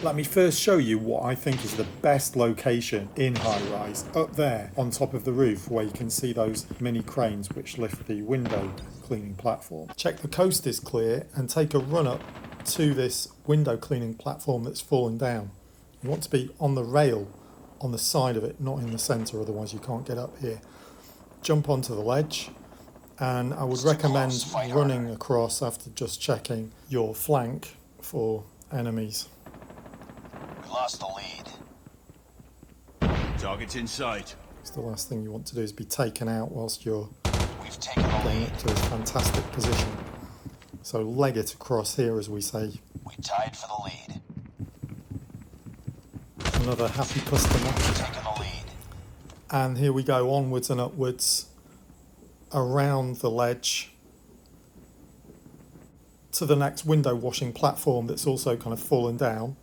Let me first show you what I think is the best location in Highrise, up there on top of the roof where you can see those mini cranes which lift the window cleaning platform. Check the coast is clear and take a run up to this window cleaning platform that's fallen down. You want to be on the rail on the side of it, not in the centre, otherwise you can't get up here. Jump onto the ledge, and I would recommend running across after just checking your flank for enemies. Lost the lead. Target's in sight. So the last thing you want to do is be taken out whilst you're We've taken the getting lead. up to this fantastic position. So leg it across here, as we say. We tied for the lead. Another happy customer. Taking the lead. And here we go, onwards and upwards around the ledge to the next window washing platform that's also kind of fallen down.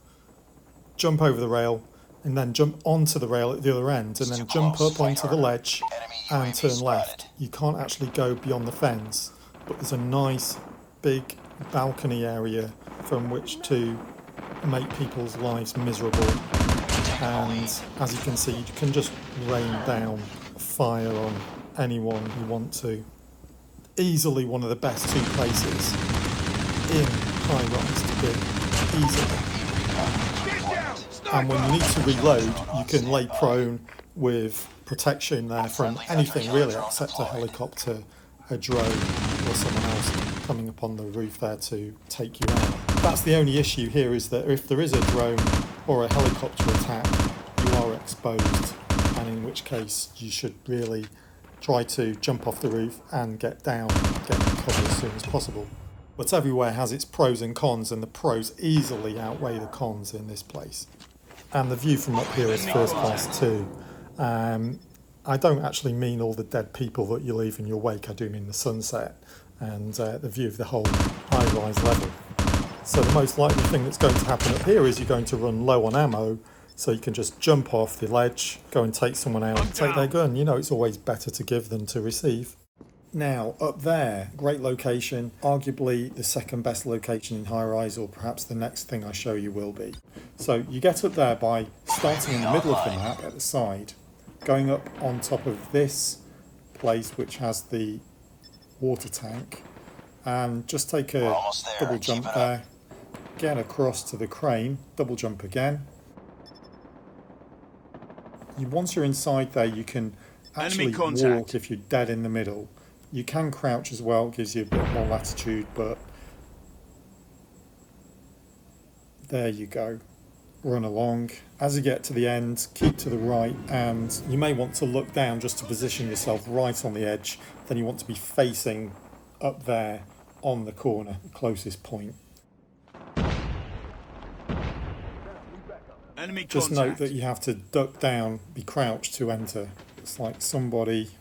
Jump over the rail and then jump onto the rail at the other end, and then jump up onto the ledge and turn left. You can't actually go beyond the fence, but there's a nice big balcony area from which to make people's lives miserable. And as you can see, you can just rain down fire on anyone you want to. Easily one of the best two places in Highrise to be, easily. And when you need to reload, you can lay prone with protection there from anything really, except a helicopter, a drone, or someone else coming up on the roof there to take you out. That's the only issue here, is that if there is a drone or a helicopter attack, you are exposed, and in which case you should really try to jump off the roof and get down, get cover as soon as possible. But everywhere has its pros and cons, and the pros easily outweigh the cons in this place. And the view from up here is first class too. I don't actually mean all the dead people that you leave in your wake, I do mean the sunset and the view of the whole high-rise level. So the most likely thing that's going to happen up here is you're going to run low on ammo, so you can just jump off the ledge, go and take someone out, take their gun. You know, it's always better to give than to receive. Now, up there, great location, arguably the second best location in Highrise, or perhaps the next thing I show you will be. So you get up there by starting in the middle of the map at the side, going up on top of this place which has the water tank, and just take a double jump there, get across to the crane, double jump again. Once you're inside there, you can actually walk if you're dead in the middle. You can crouch as well, gives you a bit more latitude, but there you go. Run along. As you get to the end, keep to the right, and you may want to look down just to position yourself right on the edge. Then you want to be facing up there on the corner, the closest point. Just note that you have to duck down, be crouched to enter. It's like somebody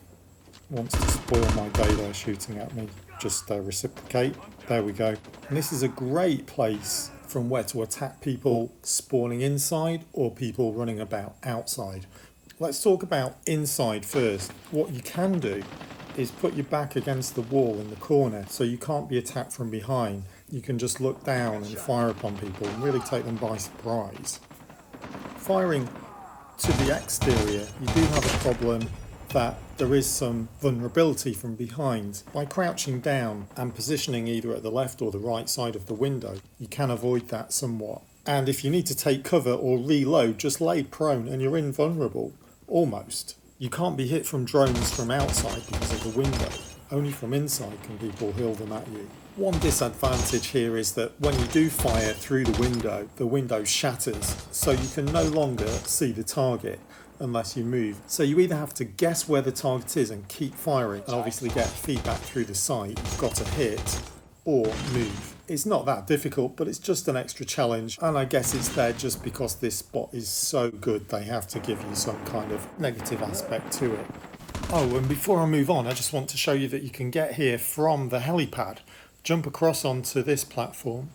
wants to spoil my day there shooting at me. Just reciprocate. There we go. And this is a great place from where to attack people spawning inside or people running about outside. Let's talk about inside first. What you can do is put your back against the wall in the corner so you can't be attacked from behind. You can just look down and fire upon people and really take them by surprise. Firing to the exterior, you do have a problem that there is some vulnerability from behind. By crouching down and positioning either at the left or the right side of the window, you can avoid that somewhat. And if you need to take cover or reload, just lay prone and you're invulnerable, almost. You can't be hit from drones from outside because of the window. Only from inside can people hurl them at you. One disadvantage here is that when you do fire through the window shatters, so you can no longer see the target unless you move. So you either have to guess where the target is and keep firing and obviously get feedback through the sight, you've got to hit, or move. It's not that difficult, but it's just an extra challenge, and I guess it's there just because this spot is so good they have to give you some kind of negative aspect to it. Oh, and before I move on, I just want to show you that you can get here from the helipad. Jump across onto this platform,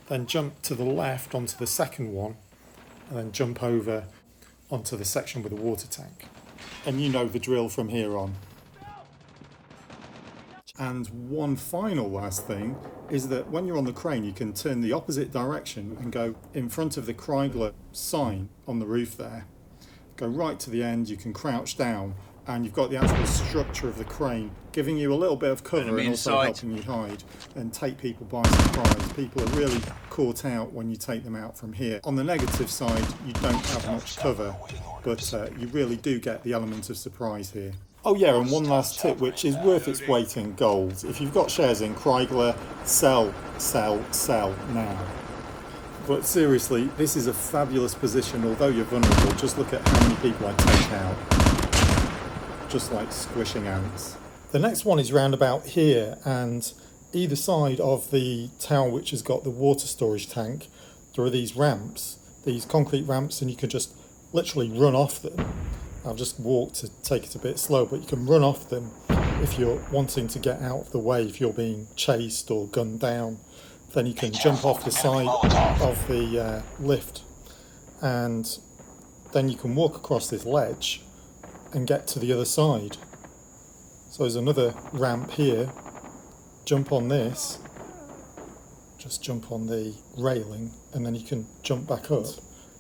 then jump to the left onto the second one, and then jump over onto the section with the water tank. And you know the drill from here on. And one final last thing is that when you're on the crane, you can turn the opposite direction and go in front of the Chrysler sign on the roof there. Go right to the end, you can crouch down, and you've got the actual structure of the crane giving you a little bit of cover and also helping you hide and take people by surprise. People are really caught out when you take them out from here. On the negative side, you don't have much cover, but you really do get the element of surprise here. Oh yeah, and one last tip, which is worth its weight in gold. If you've got shares in Chrysler, sell, sell, sell now. But seriously, this is a fabulous position. Although you're vulnerable, just look at how many people I take out. Just like squishing ants. The next one is round about here, and either side of the tower which has got the water storage tank, there are these ramps, these concrete ramps, and you can just literally run off them. I've just walked to take it a bit slow, but you can run off them if you're wanting to get out of the way, if you're being chased or gunned down. Then you can jump off the side of the lift, and then you can walk across this ledge and get to the other side. So there's another ramp here. Jump on this, just jump on the railing, and then you can jump back up.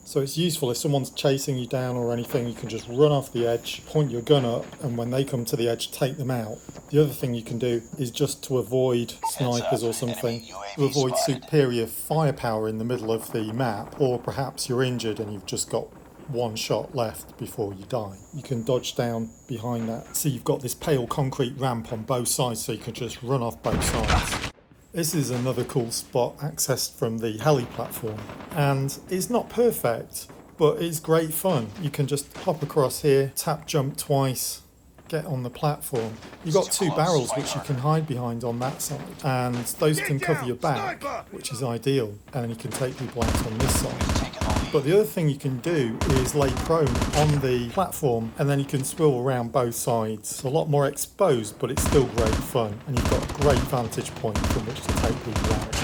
So it's useful if someone's chasing you down or anything, you can just run off the edge, point your gun up, and when they come to the edge, take them out. The other thing you can do is just to avoid snipers or something, to avoid superior firepower in the middle of the map, or perhaps you're injured and you've just got one shot left before you die. You can dodge down behind that. So you've got this pale concrete ramp on both sides, so you can just run off both sides. This is another cool spot accessed from the heli platform, and it's not perfect, but it's great fun. You can just hop across here, tap jump twice, get on the platform. You've got two barrels which you can hide behind on that side, and those can cover your back, which is ideal, and you can take people out on this side. But the other thing you can do is lay prone on the platform, and then you can swivel around both sides. It's a lot more exposed, but it's still great fun, and you've got a great vantage point from which to take people out.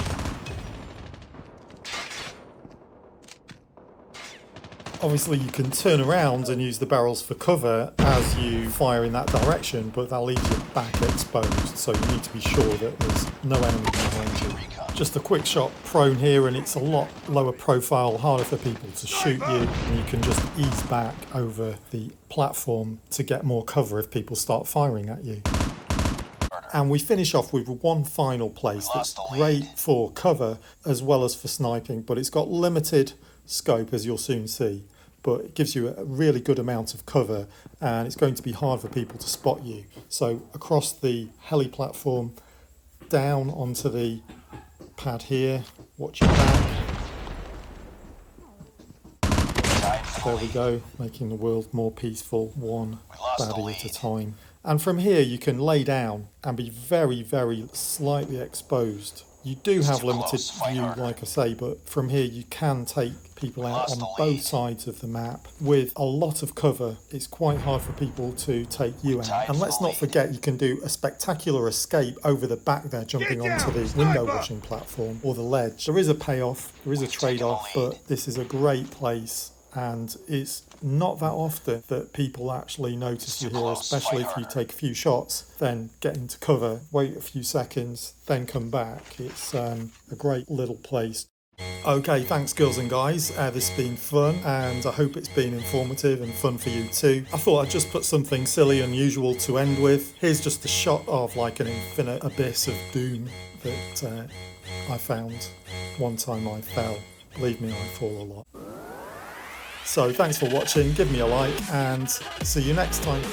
Obviously you can turn around and use the barrels for cover as you fire in that direction, but that leaves your back exposed, so you need to be sure that there's no enemy behind you. Just a quick shot prone here, and it's a lot lower profile, harder for people to shoot you, and you can just ease back over the platform to get more cover if people start firing at you. And we finish off with one final place that's great for cover as well as for sniping, but it's got limited scope, as you'll soon see, but it gives you a really good amount of cover, and it's going to be hard for people to spot you. So across the heli platform, down onto the pad here, watch your back. There we go, making the world more peaceful, one baddie at a time. And from here you can lay down and be very, very slightly exposed. You do have limited view, like I say, but from here you can take people out on both sides of the map with a lot of cover. It's quite hard for people to take you out. And let's not forget, you can do a spectacular escape over the back there, jumping onto the window washing platform or the ledge. There is a payoff, there is a trade-off, but this is a great place, and it's not that often that people actually notice you here, especially if you take a few shots, then get into cover, wait a few seconds, then come back. It's a great little place. Okay, thanks girls and guys, this has been fun, and I hope it's been informative and fun for you too. I thought I'd just put something silly, unusual to end with. Here's just a shot of like an infinite abyss of doom that I found one time I fell. Believe me, I fall a lot. So thanks for watching, give me a like, and see you next time.